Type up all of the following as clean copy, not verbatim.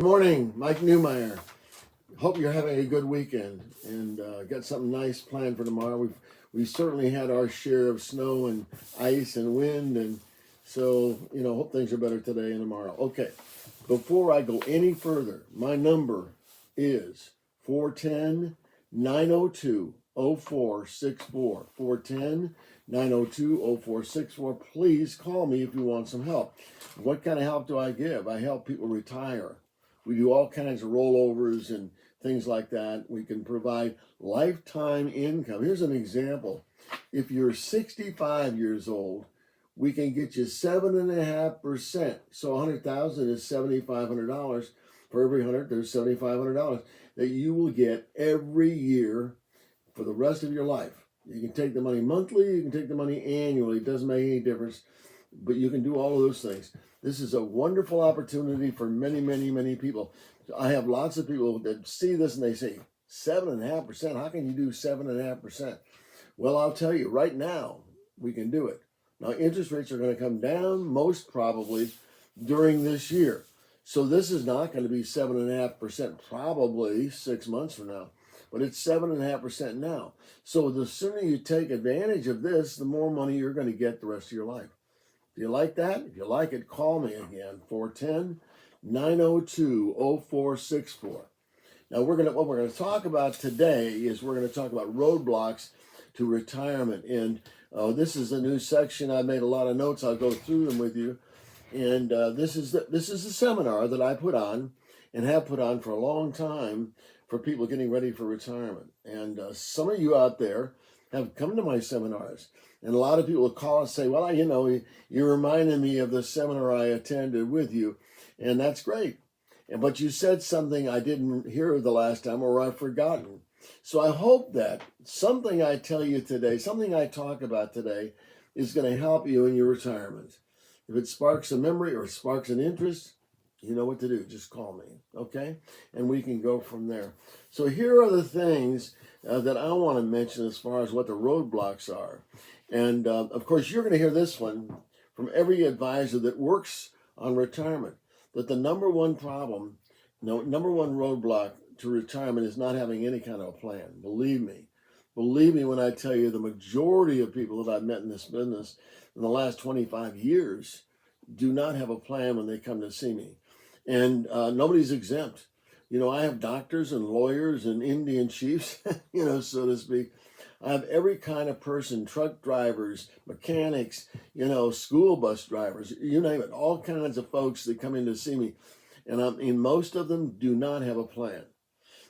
Good morning, Mike Newmeyer. Hope you're having a good weekend and got something nice planned for tomorrow. We've certainly had our share of snow and ice and wind, and so hope things are better today and tomorrow. Okay, before I go any further, my number is 410 902 0464. 410 902 0464. Please call me if you want some help. What kind of help do I give? I help people retire. We do all kinds of rollovers and things like that. We can provide lifetime income. Here's an example. If you're 65 years old, we can get you 7.5%. So 100,000 is $7,500. For every 100, there's $7,500 that you will get every year for the rest of your life. You can take the money monthly, you can take the money annually. It doesn't make any difference, but you can do all of those things. This is a wonderful opportunity for many, many, many people. I have lots of people that see this and they say, 7.5%, how can you do 7.5%? Well, I'll tell you, right now, we can do it. Now, interest rates are going to come down most probably during this year. So this is not going to be 7.5% probably 6 months from now, but it's 7.5% now. So the sooner you take advantage of this, the more money you're going to get the rest of your life. Do you like that? If you like it, call me again, 410 902 0464. Now, what we're going to talk about today is we're going to talk about roadblocks to retirement. And this is a new section. I made a lot of notes. I'll go through them with you. And this is a seminar that I put on and have put on for a long time for people getting ready for retirement. And some of you out there have come to my seminars. And a lot of people will call and say, well, you reminded me of the seminar I attended with you. And that's great. But you said something I didn't hear the last time or I've forgotten. So I hope that something I tell you today, something I talk about today is going to help you in your retirement. If it sparks a memory or sparks an interest, you know what to do. Just call me, okay? And we can go from there. So here are the things that I want to mention as far as what the roadblocks are. And of course, you're going to hear this one from every advisor that works on retirement, that the number one problem, number one roadblock to retirement is not having any kind of a plan. Believe me when I tell you the majority of people that I've met in this business in the last 25 years do not have a plan when they come to see me. And nobody's exempt. I have doctors and lawyers and Indian chiefs, so to speak. I have every kind of person, truck drivers, mechanics, school bus drivers, you name it, all kinds of folks that come in to see me. And most of them do not have a plan.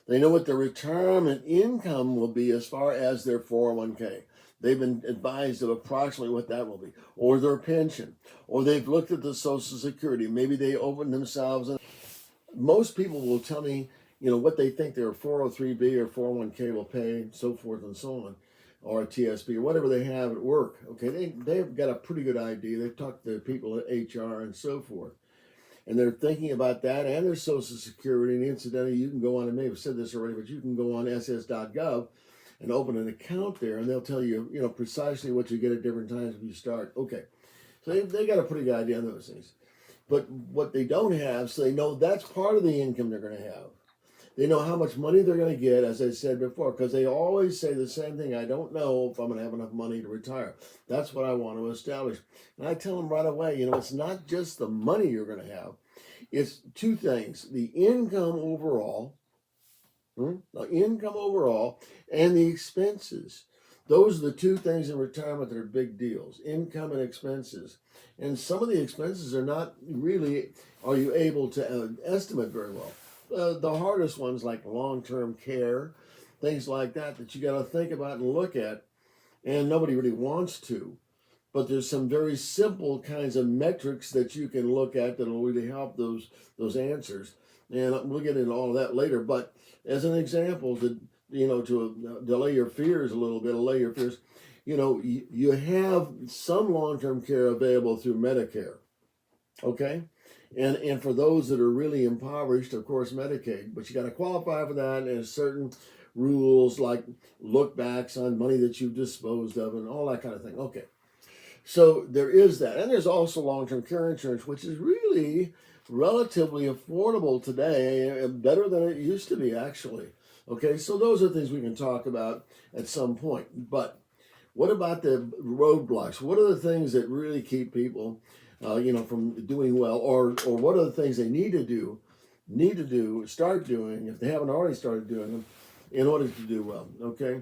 They know what their retirement income will be as far as their 401k. They've been advised of approximately what that will be, or their pension, or they've looked at the Social Security. Maybe they opened themselves. Most people will tell me, what they think their 403b or 401k will pay, so forth and so on, or a TSP, or whatever they have at work. Okay, they've got a pretty good idea. They've talked to people at HR and so forth. And they're thinking about that and their Social Security. And incidentally, you can go on, and maybe I've said this already, but you can go on ss.gov and open an account there, and they'll tell you, precisely what you get at different times when you start. Okay, so they got a pretty good idea on those things. But what they don't have, so they know that's part of the income they're going to have. They know how much money they're going to get, as I said before, because they always say the same thing. I don't know if I'm going to have enough money to retire. That's what I want to establish. And I tell them right away, it's not just the money you're going to have. It's two things: the income overall, and the expenses. Those are the two things in retirement that are big deals: income and expenses. And some of the expenses are not really, are you able to estimate very well. The hardest ones, like long-term care, things like that you got to think about and look at, and nobody really wants to. But there's some very simple kinds of metrics that you can look at that will really help those answers. And we'll get into all of that later. But as an example, to delay your fears a little bit, you have some long-term care available through Medicare, okay? And for those that are really impoverished, of course, Medicaid. But you got to qualify for that, and there's certain rules like look backs on money that you've disposed of and all that kind of thing. Okay. So there is that. And there's also long-term care insurance, which is really relatively affordable today, and better than it used to be, actually. Okay, so those are things we can talk about at some point. But what about the roadblocks? What are the things that really keep people, from doing well, or what are the things they need to do, start doing if they haven't already started doing them, in order to do well? Okay,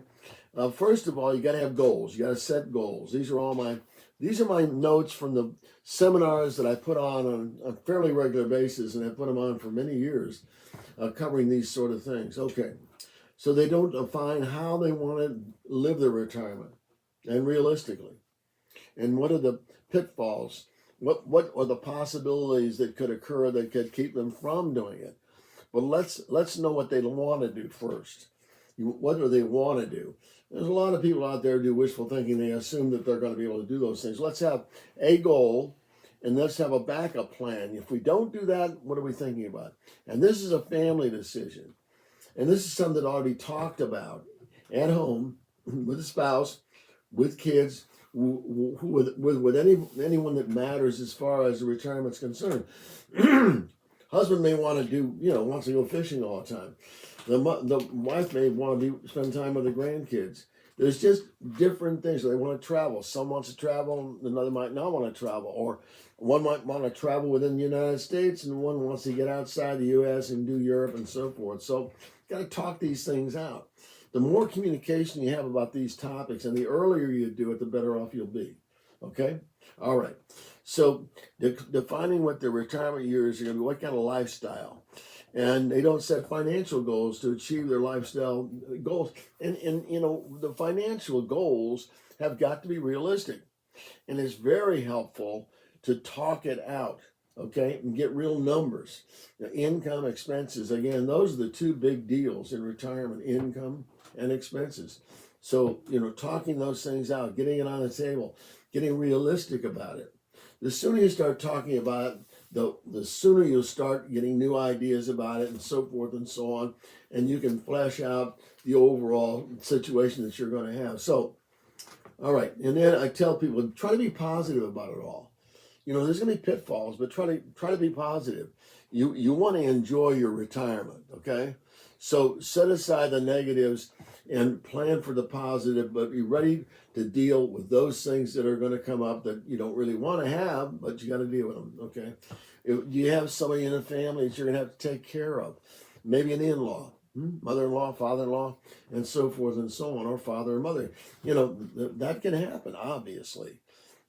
first of all, you got to have goals. You got to set goals. These are my notes from the seminars that I put on a fairly regular basis, and I put them on for many years, covering these sort of things. Okay, so they don't define how they want to live their retirement, and realistically, and what are the pitfalls? What are the possibilities that could occur that could keep them from doing it? But let's know what they want to do first. What do they want to do? There's a lot of people out there who do wishful thinking. They assume that they're going to be able to do those things. Let's have a goal, and let's have a backup plan. If we don't do that, what are we thinking about? And this is a family decision. And this is something that ought to be talked about at home with a spouse, with kids, with anyone that matters as far as the retirement's concerned. Husband may want to wants to go fishing all the time. The wife may want to spend time with the grandkids. There's just different things. They want to travel. Some wants to travel, another might not want to travel. Or one might want to travel within the United States, and one wants to get outside the U.S. and do Europe and so forth. So got to talk these things out. The more communication you have about these topics, and the earlier you do it, the better off you'll be. Okay? All right. So defining what their retirement years are going to be, what kind of lifestyle. And they don't set financial goals to achieve their lifestyle goals. And the financial goals have got to be realistic. And it's very helpful to talk it out, okay, and get real numbers. Income, expenses, again, those are the two big deals in retirement: income and expenses. So, talking those things out, getting it on the table, getting realistic about it. The sooner you start talking about it, the sooner you'll start getting new ideas about it and so forth and so on, and you can flesh out the overall situation that you're going to have. So, all right, and then I tell people, try to be positive about it all. There's going to be pitfalls, but try to be positive. You want to enjoy your retirement, okay? So set aside the negatives and plan for the positive, but be ready to deal with those things that are going to come up that you don't really want to have, but you got to deal with them, okay? If you have somebody in the family that you're going to have to take care of, maybe an in-law, mother-in-law, father-in-law, and so forth and so on, or father or mother. That can happen, obviously.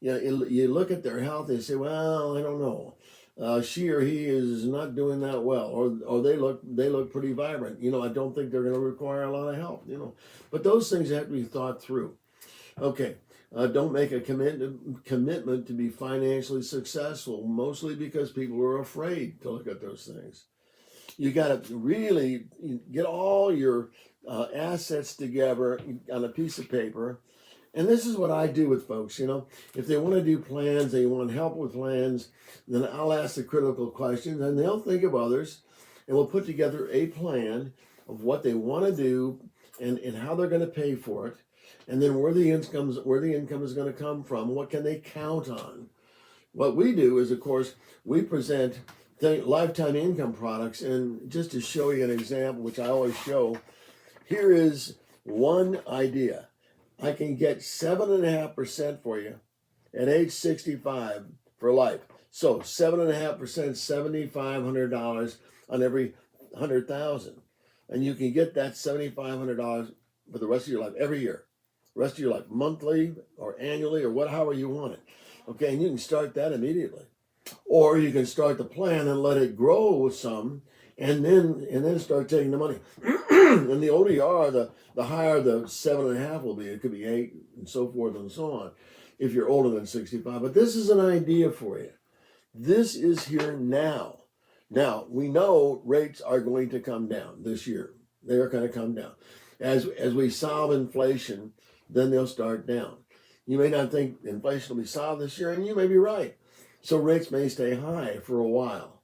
You look at their health and you say, well, I don't know. She or he is not doing that well, or they look pretty vibrant. I don't think they're going to require a lot of help. But those things have to be thought through. Okay, don't make a commitment to be financially successful, mostly because people are afraid to look at those things. You got to really get all your assets together on a piece of paper. And this is what I do with folks, if they want to do plans, they want help with plans, then I'll ask the critical questions, and they'll think of others, and we'll put together a plan of what they want to do and how they're going to pay for it, and then where the income is going to come from, what can they count on. What we do is, of course, we present lifetime income products, and just to show you an example, which I always show, here is one idea. I can get 7.5% for you at age 65 for life. So 7.5%, $7,500 on every 100,000, and you can get that $7,500 for the rest of your life, every year, rest of your life, monthly or annually or however you want it. Okay, and you can start that immediately, or you can start the plan and let it grow with some, and then start taking the money. And the older you are, the higher the 7.5 will be. It could be 8 and so forth and so on if you're older than 65. But this is an idea for you. This is here now. Now, we know rates are going to come down this year. They are going to come down. As we solve inflation, then they'll start down. You may not think inflation will be solved this year, and you may be right. So rates may stay high for a while.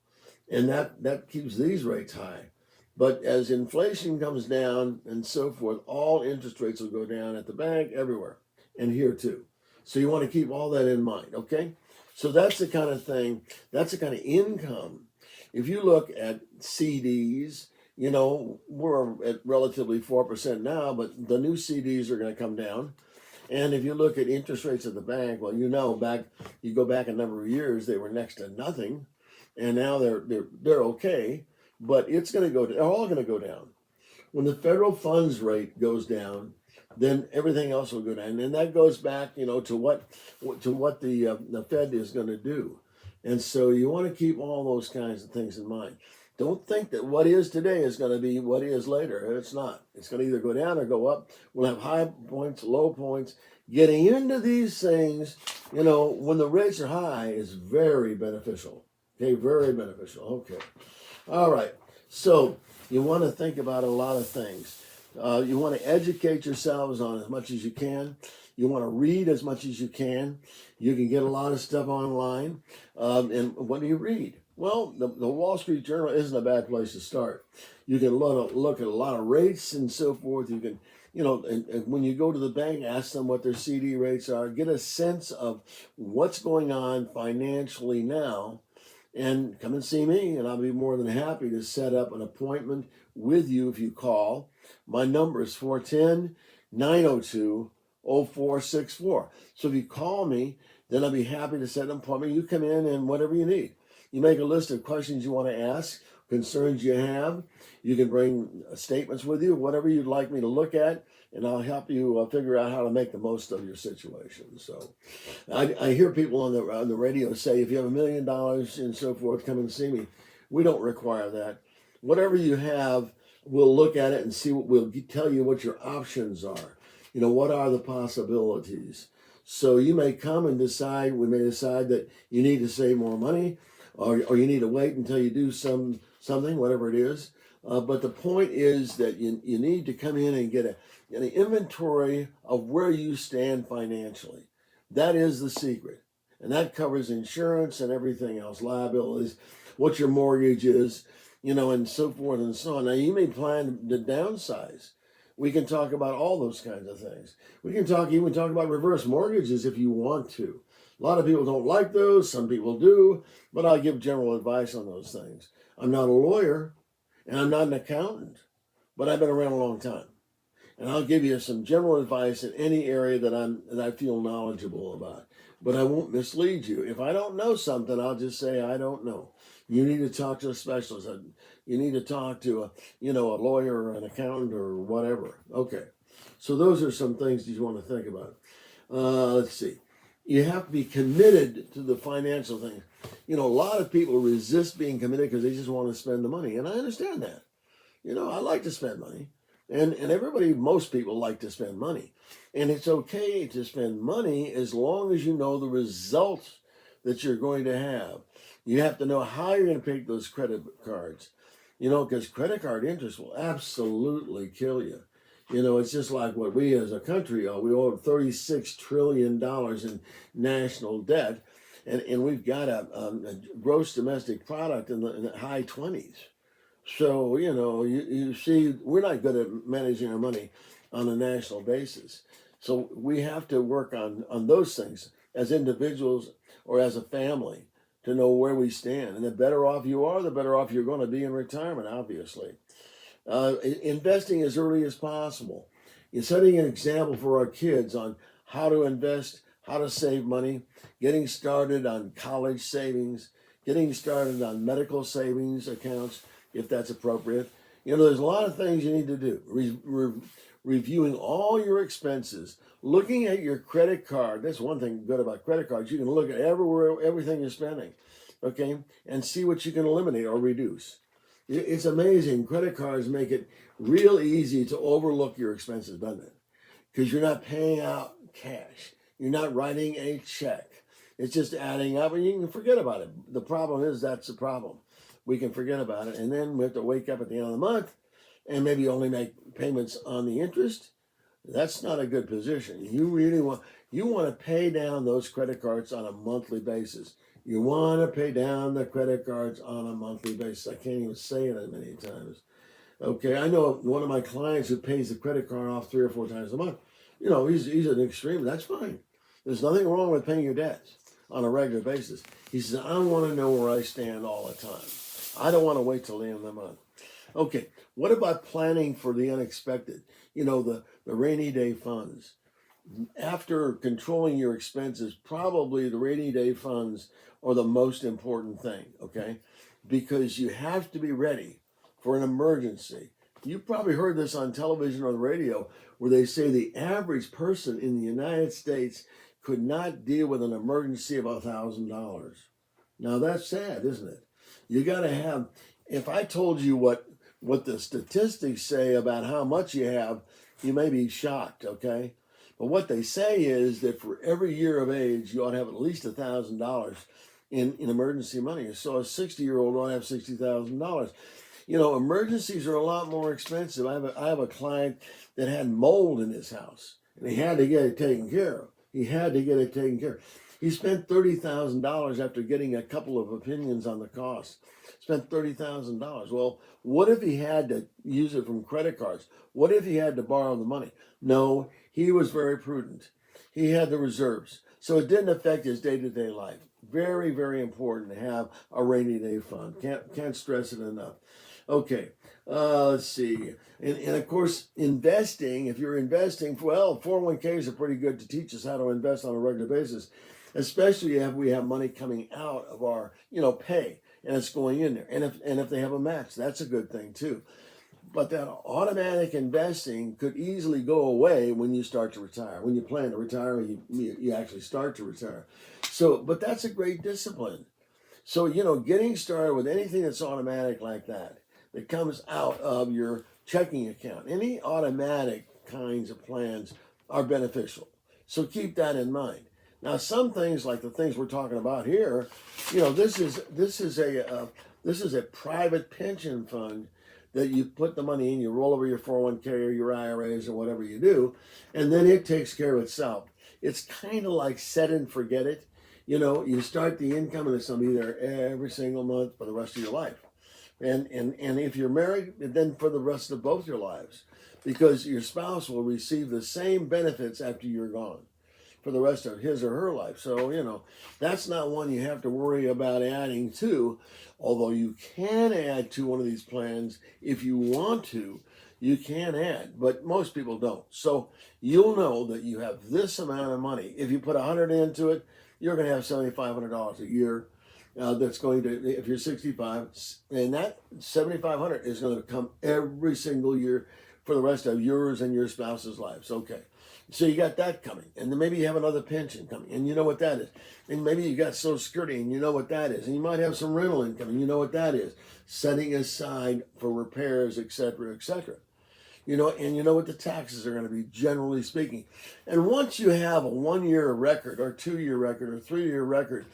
And that keeps these rates high. But as inflation comes down and so forth, all interest rates will go down at the bank, everywhere, and here too. So you want to keep all that in mind, okay? So that's the kind of thing, that's the kind of income If you look at CDs, we're at relatively 4% now, but the new CDs are going to come down. And if you look at interest rates at the bank, well, you go back a number of years, they were next to nothing, and now they're okay, but it's going to go. They're all going to go down. When the federal funds rate goes down, then everything else will go down, and that goes back, to what the Fed is going to do, and so you want to keep all those kinds of things in mind. Don't think that what is today is going to be what is later. It's not. It's going to either go down or go up. We'll have high points, low points. Getting into these things, when the rates are high, is very beneficial. Okay, very beneficial. Okay. All right. So you want to think about a lot of things. You want to educate yourselves on as much as you can. You want to read as much as you can. You can get a lot of stuff online. And what do you read? Well, the Wall Street Journal isn't a bad place to start. You can look at a lot of rates and so forth. You can, and when you go to the bank, ask them what their CD rates are. Get a sense of what's going on financially now. And come and see me, and I'll be more than happy to set up an appointment with you if you call. My number is 410-902-0464. So if you call me, then I'll be happy to set an appointment. You come in and whatever you need. You make a list of questions you want to ask, concerns you have. You can bring statements with you, whatever you'd like me to look at, and I'll help you figure out how to make the most of your situation. So I hear people on the radio say, if you have $1 million and so forth, come and see me. We don't require that. Whatever you have, we'll look at it and see we'll tell you what your options are. What are the possibilities? So you may come and we may decide that you need to save more money, or you need to wait until you do something, whatever it is. But the point is that you need to come in and get an inventory of where you stand financially. That is the secret. And that covers insurance and everything else, liabilities, what your mortgage is, and so forth and so on. Now, you may plan to downsize. We can talk about all those kinds of things. We can even talk about reverse mortgages if you want to. A lot of people don't like those. Some people do. But I'll give general advice on those things. I'm not a lawyer, and I'm not an accountant, but I've been around a long time. And I'll give you some general advice in any area that I feel knowledgeable about. But I won't mislead you. If I don't know something, I'll just say I don't know. You need to talk to a specialist. You need to talk to a lawyer or an accountant or whatever. Okay. So those are some things you want to think about. Let's see. You have to be committed to the financial thing. A lot of people resist being committed because they just want to spend the money. And I understand that. I like to spend money. And most people like to spend money. And it's okay to spend money as long as you know the results that you're going to have. You have to know how you're going to pay those credit cards. Because credit card interest will absolutely kill you. It's just like what we as a country owe. We owe $36 trillion in national debt, and we've got a gross domestic product in the high 20s. So, you see, we're not good at managing our money on a national basis. So we have to work on those things as individuals or as a family to know where we stand. And the better off you are, the better off you're going to be in retirement, obviously. Investing as early as possible. You're setting an example for our kids on how to invest, how to save money, getting started on college savings, getting started on medical savings accounts, if that's appropriate. There's a lot of things you need to do. Reviewing all your expenses, looking at your credit card. That's one thing good about credit cards. You can look at everything you're spending, okay, and see what you can eliminate or reduce. It's amazing. Credit cards make it real easy to overlook your expenses, doesn't it? Because you're not paying out cash. You're not writing a check. It's just adding up, and you can forget about it. The problem is that's the problem. We can forget about it, and then we have to wake up at the end of the month and maybe only make payments on the interest. That's not a good position. You want to pay down those credit cards on a monthly basis. You want to pay down the credit cards on a monthly basis. I can't even say it that many times. Okay, I know one of my clients who pays the credit card off 3 or 4 times a month. He's an extreme. That's fine. There's nothing wrong with paying your debts on a regular basis. He says, I want to know where I stand all the time. I don't want to wait till the end of the month. Okay, what about planning for the unexpected? The rainy day funds. After controlling your expenses, probably the rainy day funds are the most important thing, okay? Because you have to be ready for an emergency. You probably heard this on television or the radio where they say the average person in the United States could not deal with an emergency of $1,000. Now that's sad, isn't it? You got to have, if I told you what the statistics say about how much you have, you may be shocked, okay? But what they say is that for every year of age, you ought to have at least $1,000 in emergency money. So a 60-year-old ought to have $60,000. Emergencies are a lot more expensive. I have a client that had mold in his house, and he had to get it taken care of. He spent $30,000 after getting a couple of opinions on the cost. Spent $30,000. Well, what if he had to use it from credit cards? What if he had to borrow the money? No, he was very prudent. He had the reserves. So it didn't affect his day-to-day life. Very, very important to have a rainy day fund. Can't stress it enough. Okay, let's see. And of course, investing, if you're investing, well, 401ks are pretty good to teach us how to invest on a regular basis, especially if we have money coming out of our, pay and it's going in there. And if they have a match, that's a good thing too. But that automatic investing could easily go away when you start to retire. When you plan to retire, you actually start to retire. But that's a great discipline. So, getting started with anything that's automatic like that comes out of your checking account, any automatic kinds of plans are beneficial. So keep that in mind. Now, some things like the things we're talking about here, this is a private pension fund that you put the money in, you roll over your 401k or your IRAs or whatever you do, and then it takes care of itself. It's kind of like set and forget it. You start the income and it's going to be there every single month for the rest of your life. And if you're married, then for the rest of both your lives, because your spouse will receive the same benefits after you're gone for the rest of his or her life. So, that's not one you have to worry about adding to, although you can add to one of these plans if you want to. You can add, but most people don't. So you'll know that you have this amount of money. If you put $100 into it, you're going to have $7,500 a year. That's going to, if you're 65, and that $7,500 is going to come every single year for the rest of yours and your spouse's lives. Okay, so you got that coming, and then maybe you have another pension coming, and you know what that is. And maybe you got Social Security, and you know what that is. And you might have some rental income, and you know what that is. Setting aside for repairs, etc., etc. And you know what the taxes are going to be, generally speaking. And once you have a 1-year record, or 2-year record, or 3-year record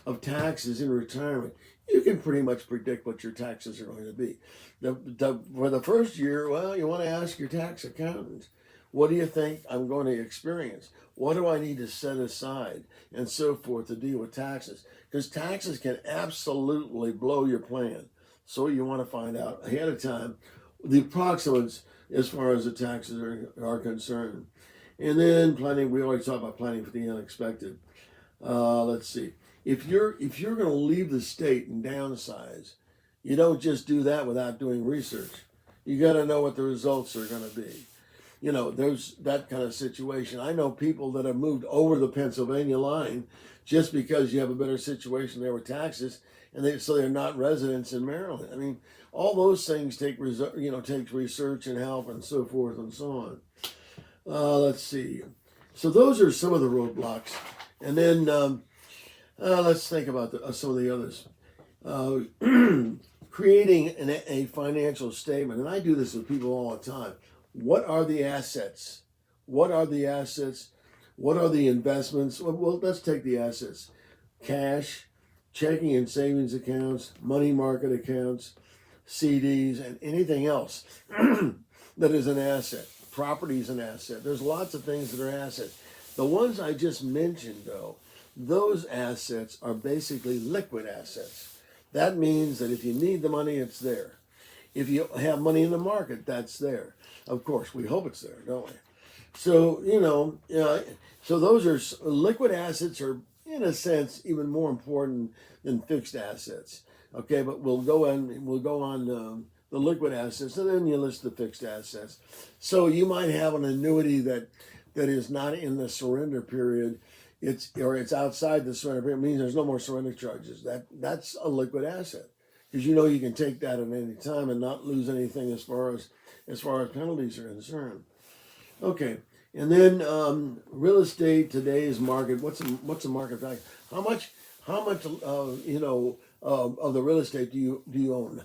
of taxes in retirement, you can pretty much predict what your taxes are going to be. For the first year, well, you want to ask your tax accountant, what do you think I'm going to experience? What do I need to set aside? And so forth to deal with taxes. Because taxes can absolutely blow your plan. So you want to find out ahead of time the approximates as far as the taxes are concerned. And then planning, we always talk about planning for the unexpected. Let's see. If you're going to leave the state and downsize, you don't just do that without doing research. You got to know what the results are going to be. There's that kind of situation. I know people that have moved over the Pennsylvania line just because you have a better situation there with taxes, and so they're not residents in Maryland. I mean, all those things takes research and help and so forth and so on. Let's see. So those are some of the roadblocks, and then. Let's think about some of the others. Creating a financial statement, and I do this with people all the time. What are the assets? What are the assets? What are the investments? Well, let's take the assets. Cash, checking and savings accounts, money market accounts, CDs, and anything else that is an asset. Property is an asset. There's lots of things that are assets. The ones I just mentioned, though, those assets are basically liquid assets. That means that if you need the money, it's there. If you have money in the market, that's there. Of course, we hope it's there, don't we? So, so those are liquid assets are, in a sense, even more important than fixed assets. Okay, but we'll go on the liquid assets, and then you list the fixed assets. So you might have an annuity that is not in the surrender period. It's outside the surrender period. It means there's no more surrender charges. That's a liquid asset because you know you can take that at any time and not lose anything as far as penalties are concerned. Okay, and then real estate today's market. What's the market value? How much of the real estate do you own?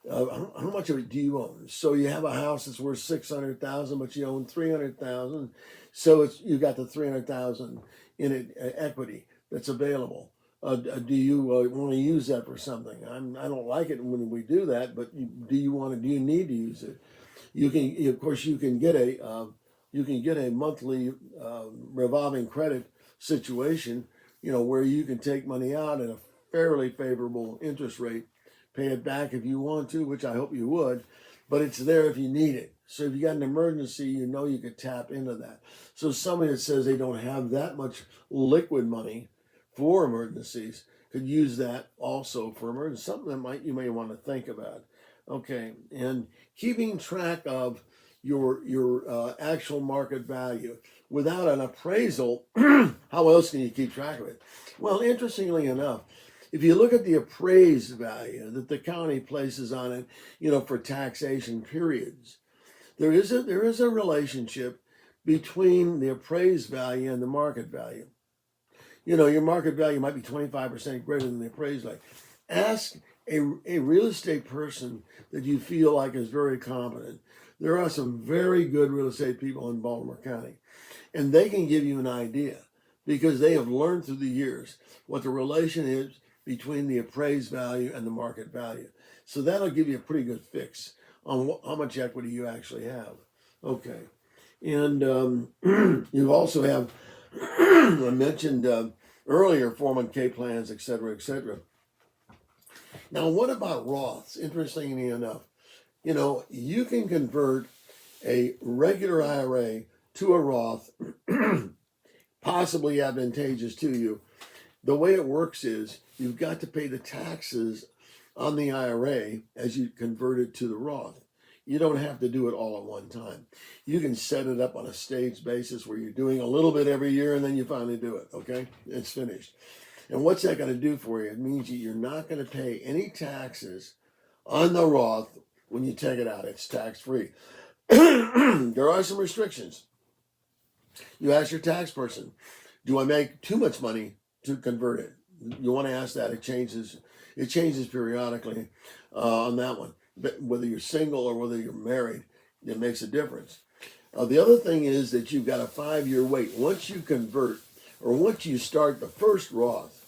How much of it do you own? So you have a house that's worth 600,000, but you own 300,000. So you got the 300,000 in it equity that's available. Do you want to use that for something? I don't like it when we do that, but do you need to use it? You can, of course, you can get a monthly revolving credit situation, where you can take money out at a fairly favorable interest rate, pay it back if you want to, which I hope you would, but it's there if you need it. So if you got an emergency, you could tap into that. So somebody that says they don't have that much liquid money for emergencies could use that also for emergency. Something that you may want to think about. Okay, and keeping track of your actual market value without an appraisal, how else can you keep track of it? Well, interestingly enough, if you look at the appraised value that the county places on it, for taxation periods, there is a relationship between the appraised value and the market value. Your market value might be 25% greater than the appraised value. Ask a real estate person that you feel like is very competent. There are some very good real estate people in Baltimore County, and they can give you an idea because they have learned through the years what the relation is between the appraised value and the market value. So that'll give you a pretty good fix on how much equity you actually have. Okay. And you also have, I mentioned earlier, 401k plans, et cetera, et cetera. Now, what about Roths? Interestingly enough, you can convert a regular IRA to a Roth, possibly advantageous to you. The way it works is you've got to pay the taxes on the IRA as you convert it to the Roth. You don't have to do it all at one time. You can set it up on a staged basis where you're doing a little bit every year and then you finally do it, okay? It's finished. And what's that going to do for you? It means you're not going to pay any taxes on the Roth when you take it out. It's tax-free. There are some restrictions. You ask your tax person, do I make too much money to convert it? You want to ask that. It changes periodically on that one. But whether you're single or whether you're married, it makes a difference. The other thing is that you've got a 5-year wait. Once you convert, or once you start the first Roth,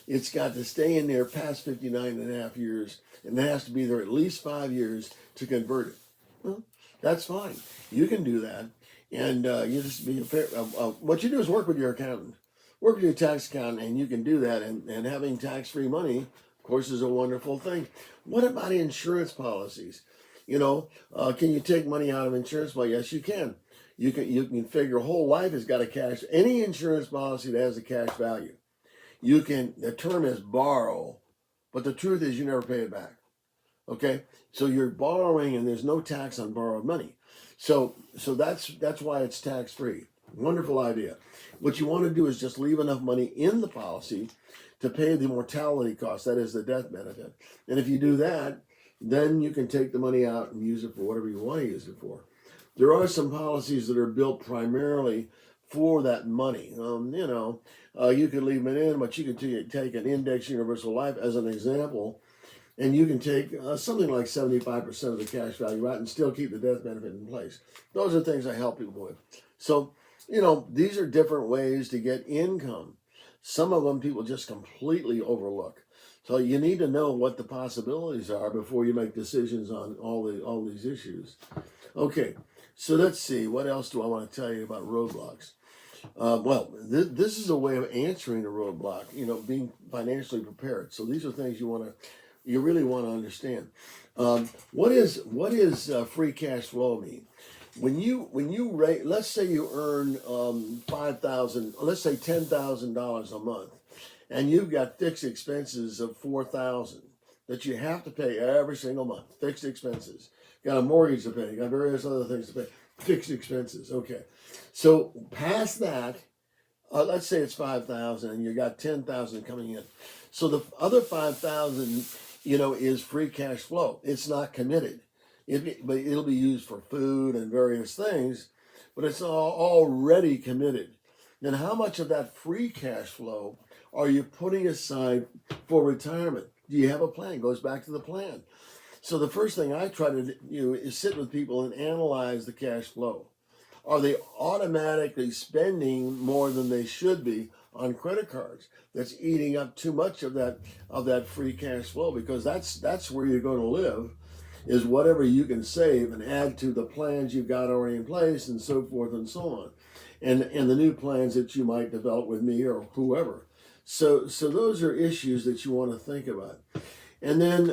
it's got to stay in there past 59 and a half years, and it has to be there at least 5 years to convert it. Well, that's fine. You can do that. And you just be what you do is work with your accountant, work with your tax accountant, and you can do that. And having tax-free money, of course, is a wonderful thing. What about insurance policies? Can you take money out of insurance? Well, yes, you can. You can figure whole life has got a cash. Any insurance policy that has a cash value, the term is borrow, but the truth is you never pay it back. Okay, so you're borrowing and there's no tax on borrowed money. So that's why it's tax-free. Wonderful idea. What you want to do is just leave enough money in the policy to pay the mortality cost, that is the death benefit. And if you do that, then you can take the money out and use it for whatever you want to use it for. There are some policies that are built primarily for that money. You could leave it in, but you could take an Index Universal Life as an example, and you can take something like 75% of the cash value out and still keep the death benefit in place. Those are things I help people with. So, these are different ways to get income. Some of them people just completely overlook. So you need to know what the possibilities are before you make decisions on all these issues. Okay, so let's see. What else do I want to tell you about roadblocks? This is a way of answering a roadblock. Being financially prepared. So these are things you really want to understand. What is free cash flow mean? When you rate, let's say you earn $5,000, let's say $10,000 a month, and you've got fixed expenses of $4,000 that you have to pay every single month. Fixed expenses. Got a mortgage to pay. Got various other things to pay. Fixed expenses. Okay. So past that, let's say it's 5,000 and you got 10,000 coming in. So the other 5,000, is free cash flow. It's not committed. But it'll be used for food and various things, but it's already committed. Then how much of that free cash flow are you putting aside for retirement? Do you have a plan? It goes back to the plan. So the first thing I try to do is sit with people and analyze the cash flow. Are they automatically spending more than they should be on credit cards? That's eating up too much of that free cash flow, because that's where you're going to live, is whatever you can save and add to the plans you've got already in place, and so forth and so on, and the new plans that you might develop with me or whoever. So those are issues that you want to think about. And then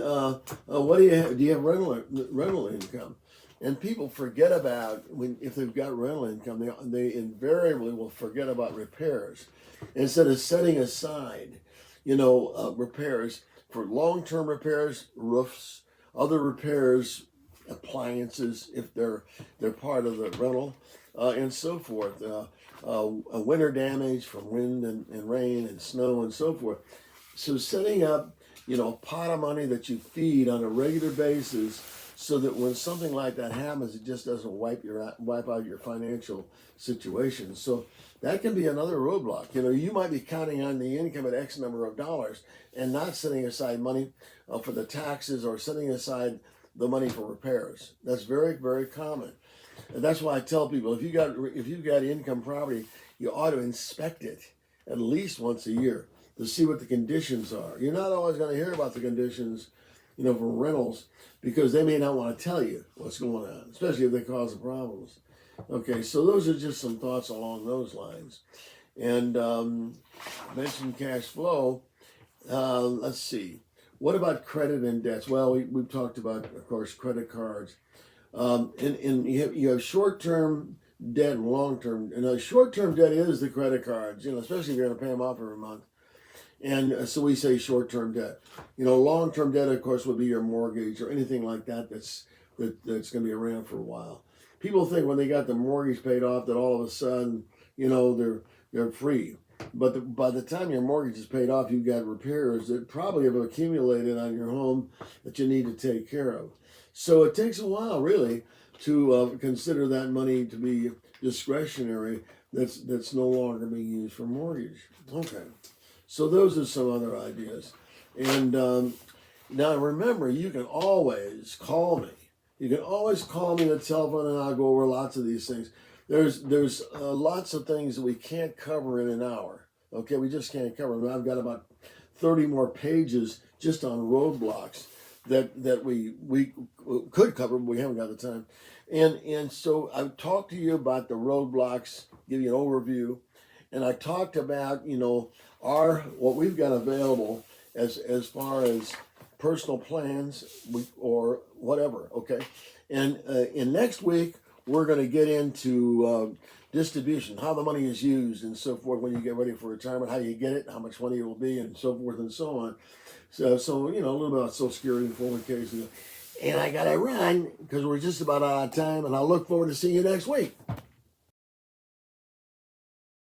what do you have? Do you have rental income? And people forget about if they've got rental income, they invariably will forget about repairs. Instead of setting aside, repairs for long-term repairs, roofs, other repairs, appliances if they're part of the rental, and so forth. Winter damage from wind and rain and snow and so forth. So setting up, a pot of money that you feed on a regular basis, so that when something like that happens, it just doesn't wipe out your financial situation. So that can be another roadblock. You might be counting on the income at X number of dollars and not setting aside money for the taxes, or setting aside the money for repairs. That's very, very common. And that's why I tell people, if you've got income property, you ought to inspect it at least once a year to see what the conditions are. You're not always going to hear about the conditions, for rentals, because they may not want to tell you what's going on, especially if they cause problems. Okay, so those are just some thoughts along those lines. And mentioned cash flow. Let's see. What about credit and debts? Well, we've talked about, of course, credit cards. And you have short-term debt and long-term. And short-term debt is the credit cards, especially if you're going to pay them off every month. And so we say short-term debt. Long-term debt, of course, would be your mortgage or anything like that that's going to be around for a while. People think when they got the mortgage paid off that all of a sudden, they're free. But by the time your mortgage is paid off, you've got repairs that probably have accumulated on your home that you need to take care of. So it takes a while, really, to consider that money to be discretionary. That's no longer being used for mortgage. Okay. So those are some other ideas. And now remember, you can always call me. You can always call me on the telephone, and I'll go over lots of these things. There's lots of things that we can't cover in an hour. Okay, we just can't cover them. I've got about 30 more pages just on roadblocks that we could cover, but we haven't got the time. And so I've talked to you about the roadblocks, give you an overview, and I talked about what we've got available as far as personal plans or whatever. Okay, and in next week we're going to get into distribution, how the money is used and so forth when you get ready for retirement, how you get it, how much money it will be, and so forth and so on. So a little bit about Social Security and 401ks. And I got to run because we're just about out of time, and I look forward to seeing you next week.